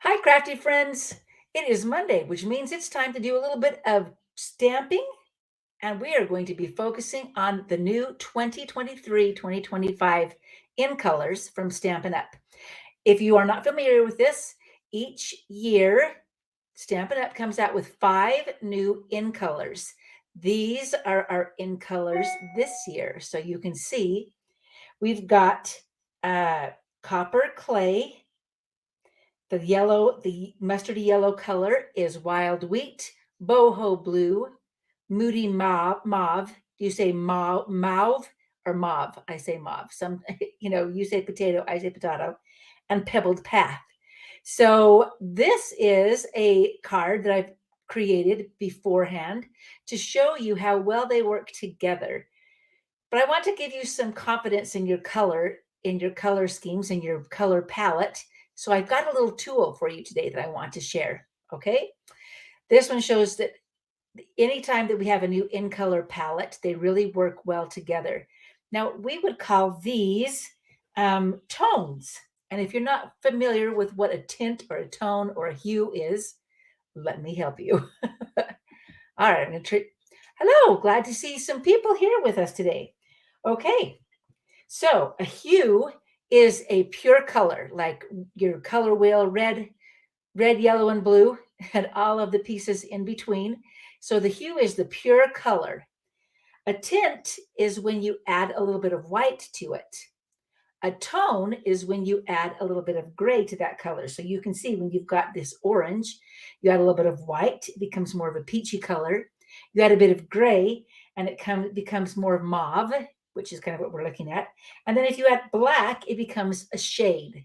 Hi, crafty friends. It is Monday, which means it's time to do a little bit of stamping, and we are going to be focusing on the new 2023-2025 in colors from Stampin' Up. If you are not familiar with this, each year Stampin' Up comes out with 5 new in colors. These are our in colors this year. So you can see we've got uh, copper clay. The mustardy yellow color is wild wheat, boho blue, moody mauve. Do you say mauve or mauve? I say mauve. Some, you say potato, I say potato, and pebbled path. So this is a card that I've created beforehand to show you how well they work together. But I want to give you some confidence in your color schemes, in your color palette. So I've got a little tool for you today that I want to share. Okay. This one shows that anytime that we have a new in color palette, they really work well together. Now, we would call these tones. And if you're not familiar with what a tint or a tone or a hue is, let me help you. All right, I'm going to hello, glad to see some people here with us today. Okay, so a hue is a pure color, like your color wheel, red, yellow, and blue, and all of the pieces in between. So the hue is the pure color. A tint is when you add a little bit of white to it. A tone is when you add a little bit of gray to that color. So you can see when you've got this orange, you add a little bit of white, it becomes more of a peachy color. You add a bit of gray, and it becomes more mauve, which is kind of what we're looking at. And then if you add black, it becomes a shade.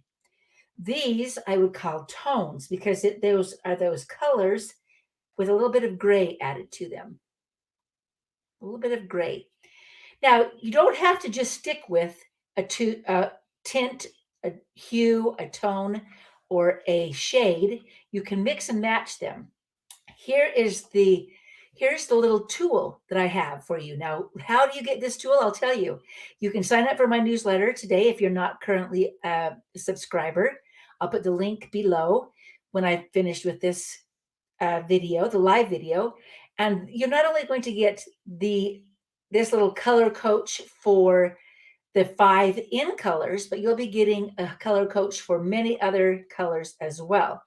These I would call tones because those are those colors with a little bit of gray added to them. A little bit of gray. Now, you don't have to just stick with a tint, a hue, a tone, or a shade. You can mix and match them. Here's the little tool that I have for you. Now, how do you get this tool? I'll tell you. You can sign up for my newsletter today if you're not currently a subscriber. I'll put the link below when I finished with this video, the live video. And you're not only going to get this little color coach for the 5 in colors, but you'll be getting a color coach for many other colors as well.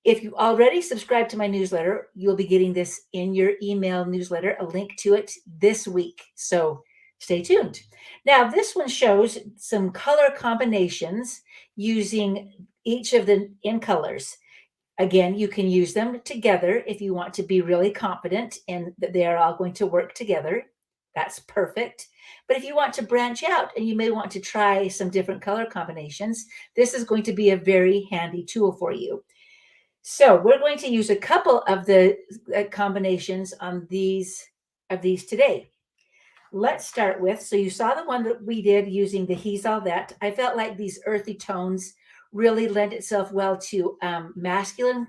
If you already subscribe to my newsletter, you'll be getting this in your email newsletter, a link to it this week. So stay tuned. Now, this one shows some color combinations using each of the in colors. Again, you can use them together if you want to be really confident in that they are all going to work together. That's perfect. But if you want to branch out and you may want to try some different color combinations, this is going to be a very handy tool for you. So we're going to use a couple of the combinations on these today. Let's start with, so you saw the one that we did using the He's All That. I felt like these earthy tones really lend itself well to masculine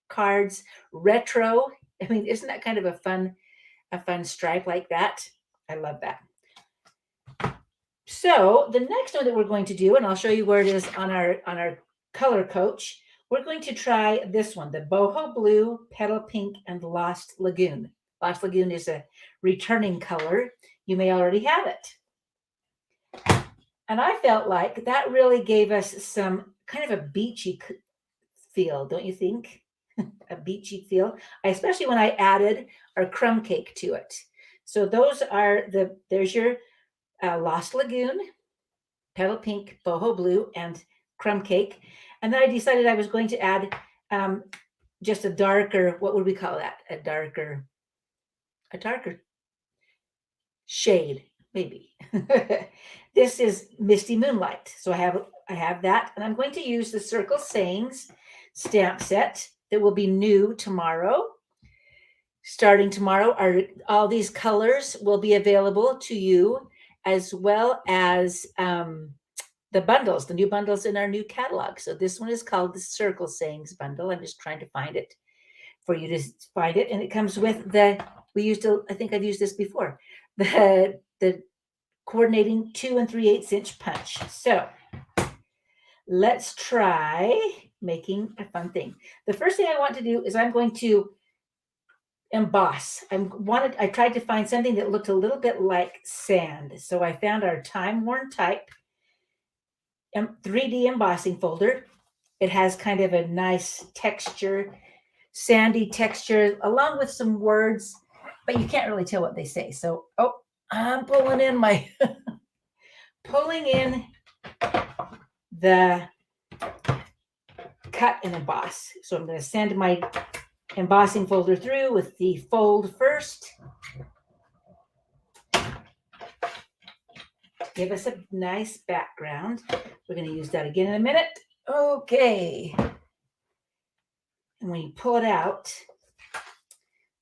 cards, retro. I mean, isn't that kind of a fun stripe like that? I love that. So the next one that we're going to do, and I'll show you where it is on our color coach, we're going to try this one, the Boho Blue, Petal Pink, and Lost Lagoon. Lost Lagoon is a returning color. You may already have it. And I felt like that really gave us some kind of a beachy feel, don't you think? A beachy feel, especially when I added our crumb cake to it. So those are there's your Lost Lagoon, Petal Pink, Boho Blue, and crumb cake. And then I decided I was going to add just a darker, what would we call that? A darker shade, maybe. This is Misty Moonlight. So I have that, and I'm going to use the Circle Sayings stamp set that will be new tomorrow. Starting tomorrow, all these colors will be available to you, as well as the bundles, the new bundles in our new catalog. So this one is called the Circle Sayings bundle. I'm just trying to find it for you to find it. And it comes with I think I've used this before, the coordinating 2 3/8 inch punch. So let's try making a fun thing. The first thing I want to do is I'm going to emboss. I tried to find something that looked a little bit like sand. So I found our Time Worn Type 3D embossing folder. It has kind of a nice texture, sandy texture, along with some words, but you can't really tell what they say. So, I'm pulling in the cut and emboss. So I'm going to send my embossing folder through with the fold first. Give us a nice background. We're going to use that again in a minute. Okay. And when you pull it out,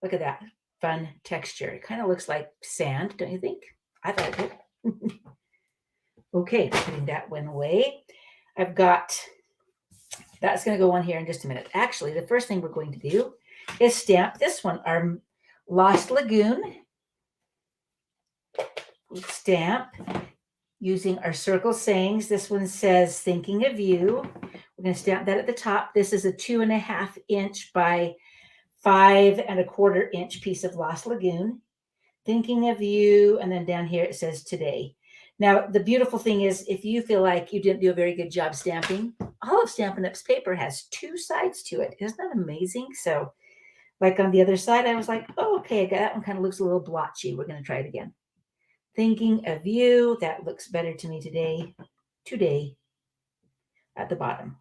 look at that fun texture. It kind of looks like sand, don't you think? I thought it did. Okay, putting that one away. That's going to go on here in just a minute. Actually, the first thing we're going to do is stamp this one, our Lost Lagoon stamp using our circle sayings. This one says, thinking of you. We're going to stamp that at the top. This is a 2.5 inch by 5 1/4 inch piece of Lost Lagoon. Thinking of you. And then down here it says today. Now, the beautiful thing is, if you feel like you didn't do a very good job stamping, all of Stampin' Up's paper has 2 sides to it. Isn't that amazing? So, like on the other side, I was like, oh, okay, that one kind of looks a little blotchy. We're going to try it again. Thinking of you. That looks better to me today. Today at the bottom.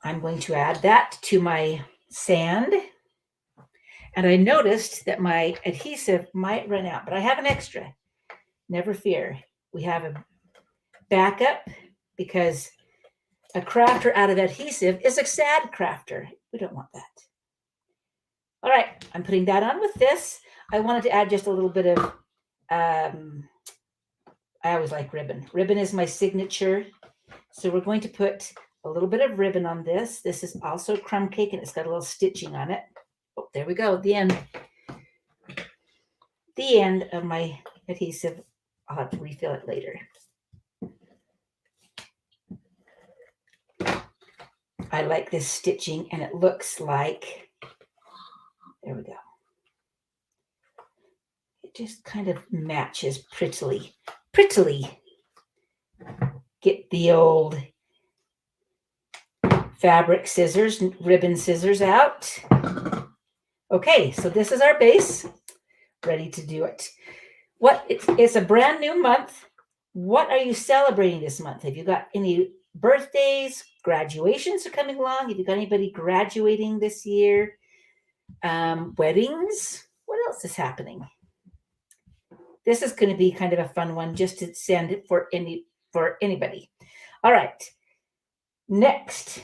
I'm going to add that to my sand. And I noticed that my adhesive might run out, but I have an extra. Never fear. We have a backup because a crafter out of adhesive is a sad crafter. We don't want that. All right, I'm putting that on with this. I wanted to add just a little bit of, I always like ribbon. Ribbon is my signature. So we're going to put a little bit of ribbon on this. This is also crumb cake and it's got a little stitching on it. Oh, there we go. The end. The end of my adhesive. I'll have to refill it later. I like this stitching and it looks like, there we go. It just kind of matches prettily. Prettily. Get the old fabric scissors, ribbon scissors out. Okay, so this is our base. Ready to do it. It's a brand new month. What are you celebrating this month? Have you got any birthdays? Graduations are coming along. Have you got anybody graduating this year? Weddings? What else is happening? This is going to be kind of a fun one just to send it for anybody. All right. Next,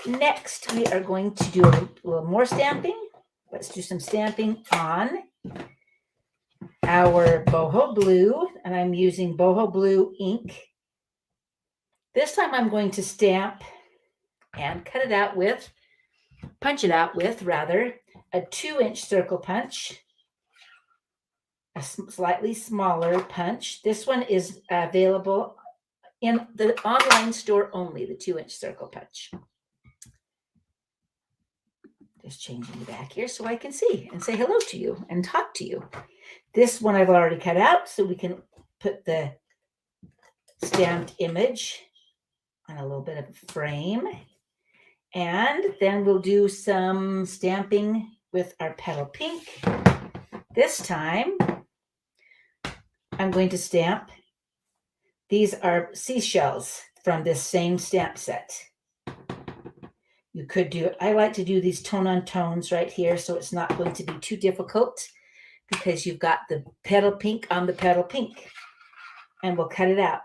we are going to do a little more stamping. Let's do some stamping on our Boho Blue, and I'm using Boho Blue ink. This time I'm going to stamp and punch it out with a 2-inch circle punch, a slightly smaller punch. This one is available in the online store only, the 2-inch circle punch. Just changing the back here so I can see and say hello to you and talk to you. This one I've already cut out so we can put the stamped image on a little bit of a frame. And then we'll do some stamping with our petal pink. This time, I'm going to stamp. These are seashells from this same stamp set. You could do it. I like to do these tone on tones right here, so it's not going to be too difficult because you've got the petal pink on the petal pink. And we'll cut it out.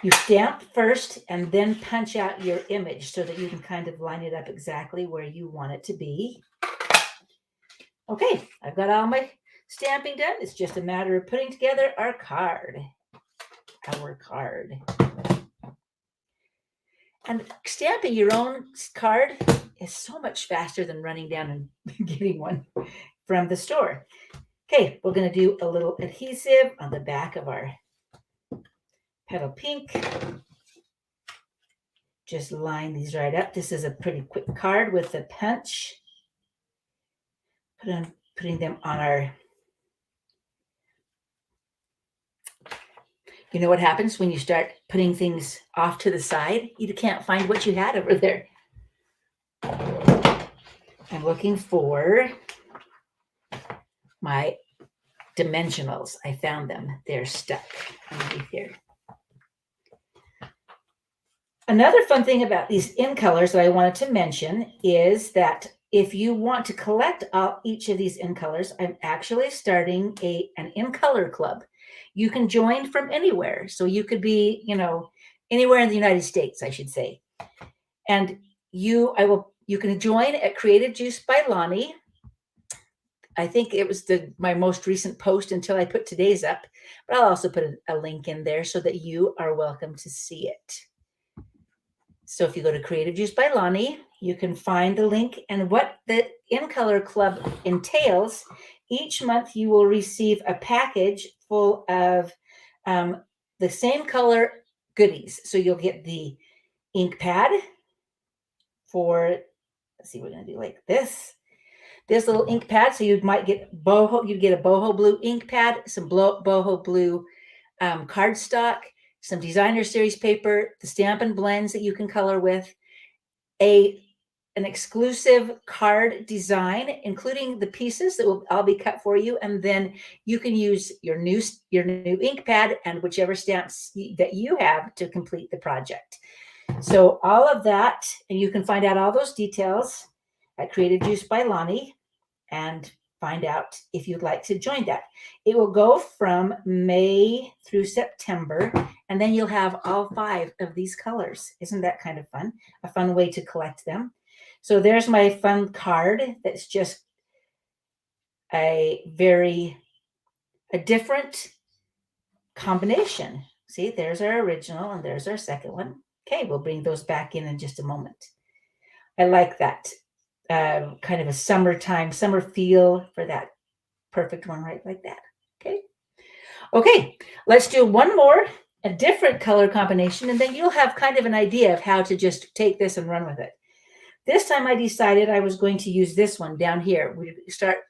You stamp first and then punch out your image so that you can kind of line it up exactly where you want it to be. Okay, I've got all my stamping done. It's just a matter of putting together our card. And stamping your own card is so much faster than running down and getting one from the store. Okay, we're going to do a little adhesive on the back of our Petal Pink. Just line these right up. This is a pretty quick card with the punch. Putting them on our... You know what happens when you start putting things off to the side? You can't find what you had over there. I'm looking for my dimensionals. I found them. They're stuck underneath here. Another fun thing about these in colors that I wanted to mention is that if you want to collect each of these in colors, I'm actually starting an in color club. You can join from anywhere. So you could be, anywhere in the United States, I should say. And you can join at Creative Juice by Lonnie. I think it was my most recent post until I put today's up, but I'll also put a link in there so that you are welcome to see it. So if you go to Creative Juice by Lonnie, you can find the link. And what the In Color Club entails, each month you will receive a package full of the same color goodies. So you'll get the ink pad for, let's see, we're going to do like this little ink pad. So you might get you'd get a boho blue ink pad, some boho blue cardstock, some designer series paper, the Stampin' Blends that you can color with, an exclusive card design, including the pieces that will all be cut for you, and then you can use your new ink pad and whichever stamps that you have to complete the project. So all of that, and you can find out all those details at Creative Juice by Lonnie and find out if you'd like to join that. It will go from May through September, and then you'll have all 5 of these colors. Isn't that kind of fun? A fun way to collect them. So there's my fun card that's just a different combination. See, there's our original and there's our second one. Okay, we'll bring those back in just a moment. I like that. Kind of a summer feel for that perfect one right like that. Okay, let's do one more, a different color combination, and then you'll have kind of an idea of how to just take this and run with it. This time I decided I was going to use this one down here. We're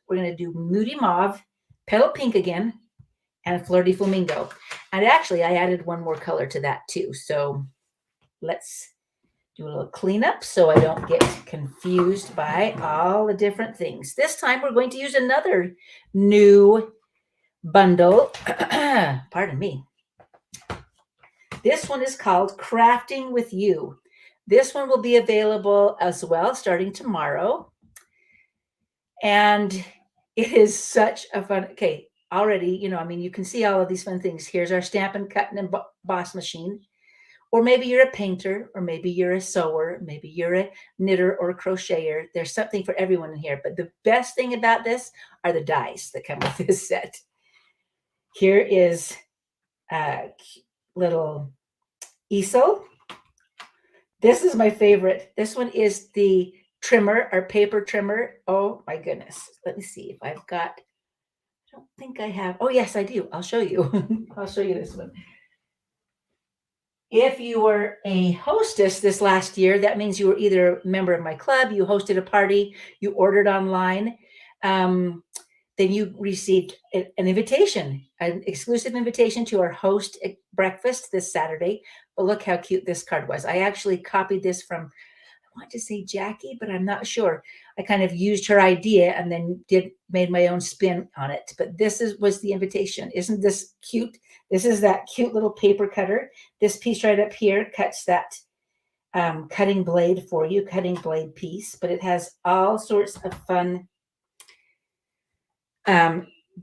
going to do Moody Mauve, Petal Pink again, and Fleur de Flamingo. And actually I added one more color to that too. So let's do a little cleanup so I don't get confused by all the different things. This time we're going to use another new bundle. Pardon me. This one is called Crafting with You. This one will be available as well starting tomorrow. And it is such a fun, already, you can see all of these fun things. Here's our Stampin' Cut and Emboss machine. Or maybe you're a painter, or maybe you're a sewer, maybe you're a knitter or a crocheter. There's something for everyone in here. But the best thing about this are the dies that come with this set. Here is a little easel. This is my favorite. This one is the trimmer, our paper trimmer. Oh my goodness. Let me see if I've got, I don't think I have. Oh yes, I do. I'll show you. I'll show you this one. If you were a hostess this last year, that means you were either a member of my club, you hosted a party, you ordered online, then you received an invitation, an exclusive invitation to our host breakfast this Saturday. But look how cute this card was. I actually copied this from, I want to say Jackie, but I'm not sure. I kind of used her idea and then made my own spin on it. But this was the invitation. Isn't this cute? This is that cute little paper cutter. This piece right up here cuts that cutting blade for you, cutting blade piece. But it has all sorts of fun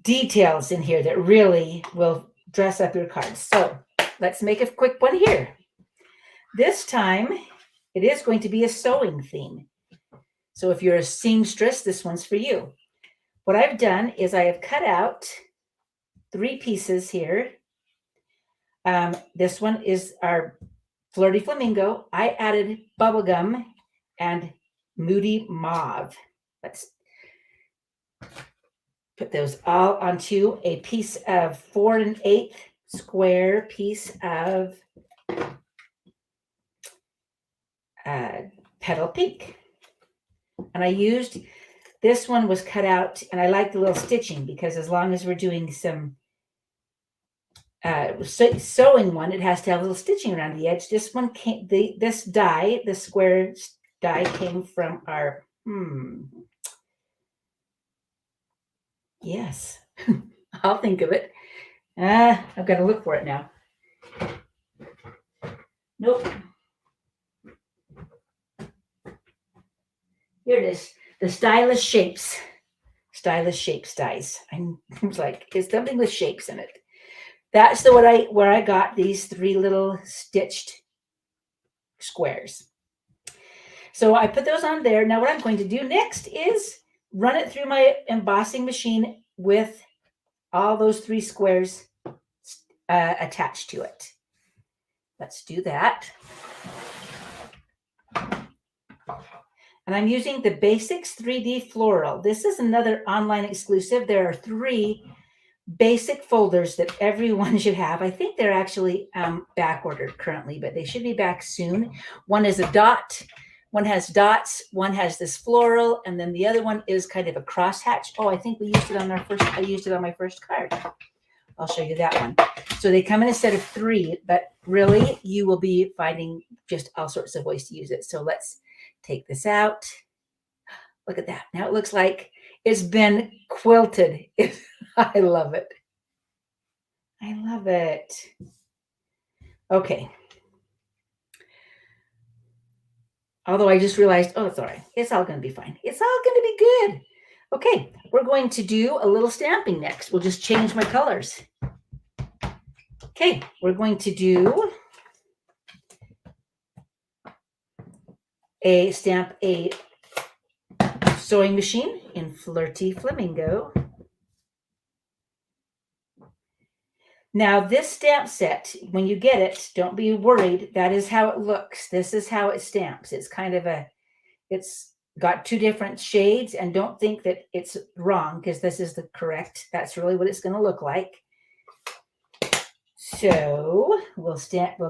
details in here that really will dress up your cards. So let's make a quick one here. This time, it is going to be a sewing theme. So if you're a seamstress, this one's for you. What I've done is I have cut out 3 pieces here. This one is our Fleur de Flamingo. I added bubblegum and Moody Mauve. Let's put those all onto a piece of 4 1/8 square piece of petal pink. And I used, this one was cut out, and I like the little stitching because as long as we're doing some sewing one, it has to have a little stitching around the edge. This one came, this die, the square die came from our, yes, I'll think of it. I've got to look for it now. Nope. Here it is. The Stylish Shapes. Stylish Shapes dies. I was like, it's something with shapes in it. That's the where I got these 3 little stitched squares. So I put those on there. Now what I'm going to do next is run it through my embossing machine with all those 3 squares attached to it. Let's do that. And I'm using the Basics 3D Floral. This is another online exclusive. There are 3 basic folders that everyone should have. I think they're actually back ordered currently, but they should be back soon. One is a dot, one has dots, one has this floral, and then the other one is kind of a crosshatch. Oh, I think we used it on I used it on my first card. I'll show you that one. So they come in a set of 3, but really you will be finding just all sorts of ways to use it. So let's take this out. Look at that. Now it looks like it's been quilted. I love it. I love it. Okay. Although I just realized, oh, it's all right. It's all going to be fine. It's all going to be good. Okay, we're going to do a little stamping next. We'll just change my colors. Okay, we're going to do a sewing machine in Flirty Flamingo. Now this stamp set, when you get it, don't be worried. That is how it looks. This is how it stamps. It's kind of it's got 2 different shades, and don't think that it's wrong because this is the correct. That's really what it's going to look like. So we'll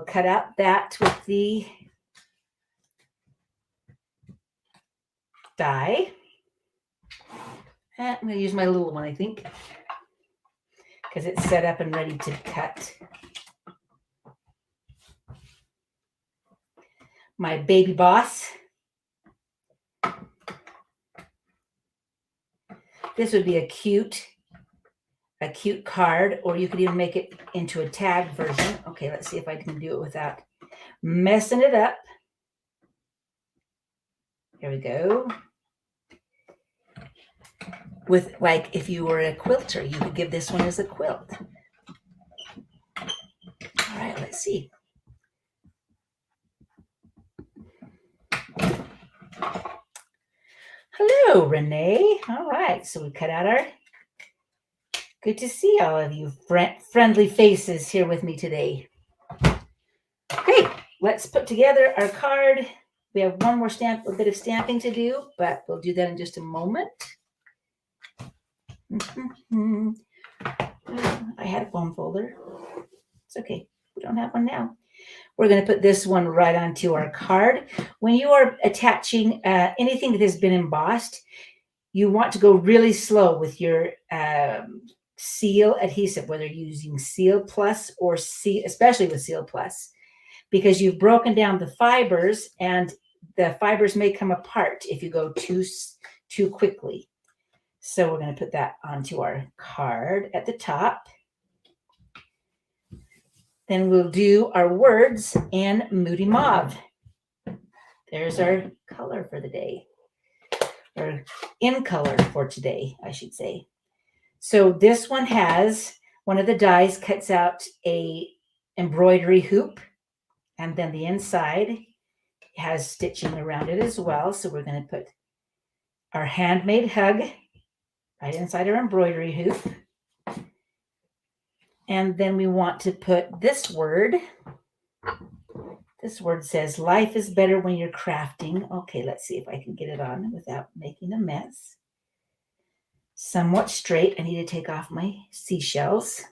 cut out that with the die. I'm going to use my little one, I think, because it's set up and ready to cut. My Baby Boss. This would be a cute card, or you could even make it into a tag version. Okay, let's see if I can do it without messing it up. Here we go. With, like, if you were a quilter, you could give this one as a quilt. All right, let's see. Hello, Renee. All right, so we cut out our, good to see all of you friendly faces here with me today. Okay, let's put together our card. We have one more a bit of stamping to do, but we'll do that in just a moment. I had a foam folder. It's okay. We don't have one now. We're going to put this one right onto our card. When you are attaching anything that has been embossed, you want to go really slow with your seal adhesive, whether you're using Seal Plus or especially with Seal Plus, because you've broken down the fibers, and the fibers may come apart if you go too quickly. So we're going to put that onto our card at the top. Then we'll do our words in Moody Mauve. There's our color for the day, or in color for today, I should say. So this one has, one of the dies cuts out a embroidery hoop, and then the inside has stitching around it as well. So we're going to put our handmade hug right inside our embroidery hoop. And then we want to put this word. This word says, life is better when you're crafting. Okay, let's see if I can get it on without making a mess. Somewhat straight. I need to take off my seashells.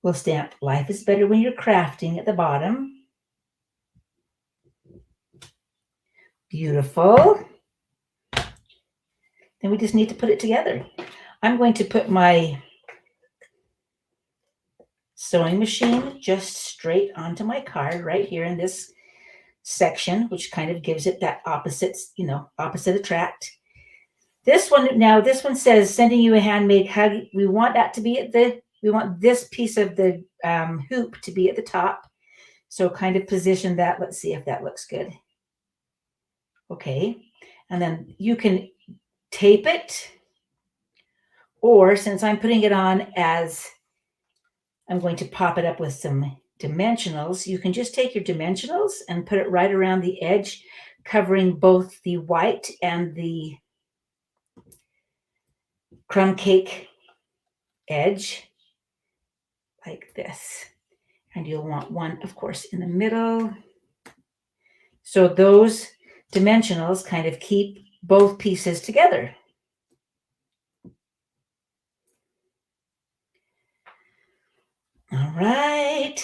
We'll stamp "Life is better when you're crafting" at the bottom. Beautiful. Then we just need to put it together. I'm going to put my sewing machine just straight onto my card right here in this section, which kind of gives it that opposite, opposite attract. This one says "Sending you a handmade hug." We want that to be we want this piece of the hoop to be at the top. So kind of position that. Let's see if that looks good. Okay. And then you can tape it, or since I'm putting it on as I'm going to pop it up with some dimensionals, you can just take your dimensionals and put it right around the edge, covering both the white and the crumb cake edge like this. And you'll want one, of course, in the middle. So those dimensionals kind of keep both pieces together. All right.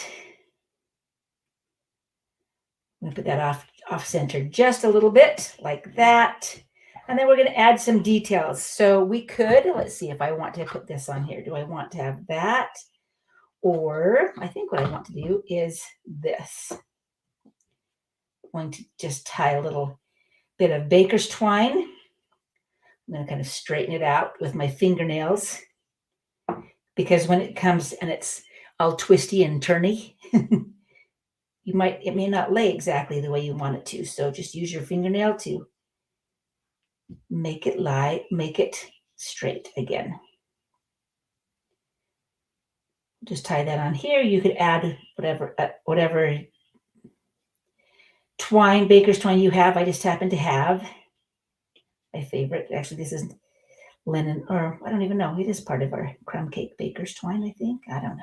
I'm going to put that off center just a little bit like that. And then we're going to add some details. So we could, let's see if I want to put this on here. Do I want to have that? Or I think what I want to do is this. I'm going to just tie a little bit of baker's twine. I'm going to kind of straighten it out with my fingernails, because when it comes and it's all twisty and turny, it may not lay exactly the way you want it to. So just use your fingernail to make it straight again. Just tie that on here. You could add whatever twine, baker's twine you have. I just happen to have my favorite. Actually, this is linen, or I don't even know. It is part of our crumb cake baker's twine, I think. I don't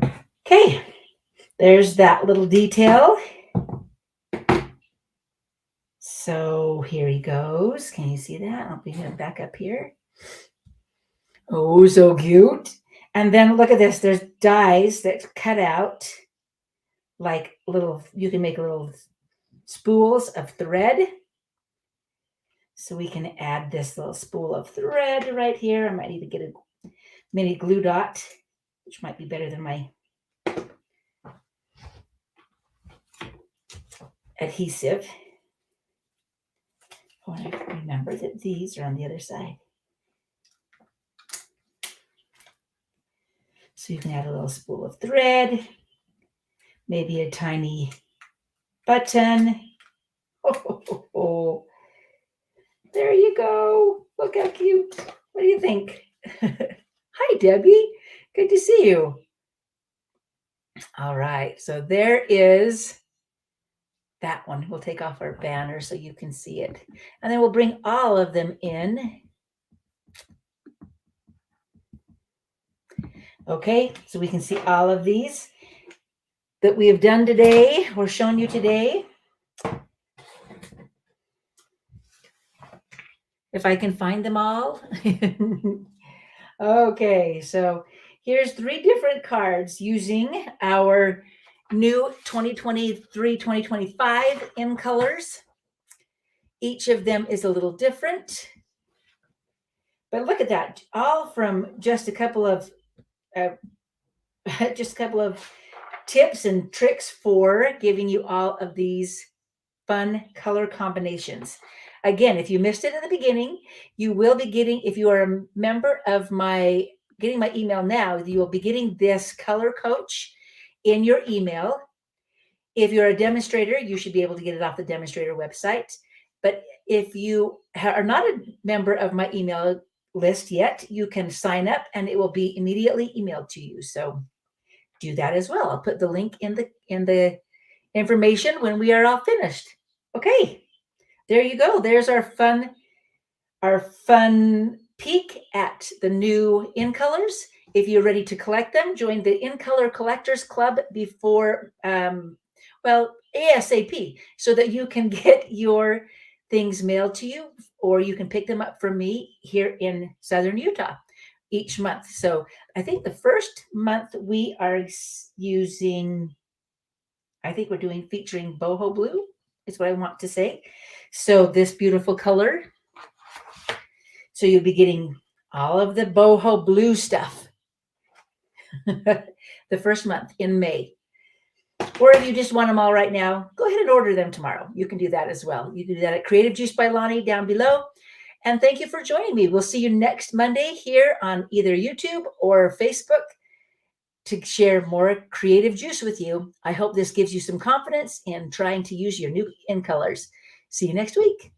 know. Okay, there's that little detail. So here he goes. Can you see that? I'll bring him back up here. Oh, so cute. And then look at this. There's dies that cut out like you can make little spools of thread. So we can add this little spool of thread right here. I might need to get a mini glue dot, which might be better than my adhesive. I want to remember that these are on the other side. So you can add a little spool of thread, maybe a tiny button. Oh, there you go. Look how cute. What do you think? Hi, Debbie. Good to see you. All right. So there is that one. We'll take off our banner so you can see it. And then we'll bring all of them in. Okay, so we can see all of these that we have done today or shown you today. If I can find them all. Okay, so here's 3 different cards using our new 2023-2025 in colors. Each of them is a little different. But look at that, all from just a couple of tips and tricks for giving you all of these fun color combinations. Again, if you missed it in the beginning, you will be getting, if you are a member of getting my email now, you will be getting this color coach in your email. If you're a demonstrator, you should be able to get it off the demonstrator website. But if you are not a member of my email list yet, you can sign up and it will be immediately emailed to you. So do that as well. I'll put the link in the information when we are all finished. Okay, there you go. There's our fun peek at the new in colors. If you're ready to collect them, join the In Color Collectors Club before ASAP, so that you can get your things mailed to you, or you can pick them up from me here in Southern Utah. each month. So I think the first month we are using, I think we're doing featuring boho blue is what I want to say. So this beautiful color. So you'll be getting all of the boho blue stuff the first month in May. Or if you just want them all right now, go ahead and order them tomorrow. You can do that as well. You can do that at Creative Juice by Lonnie down below. And thank you for joining me. We'll see you next Monday here on either YouTube or Facebook to share more creative juice with you. I hope this gives you some confidence in trying to use your new in colors. See you next week.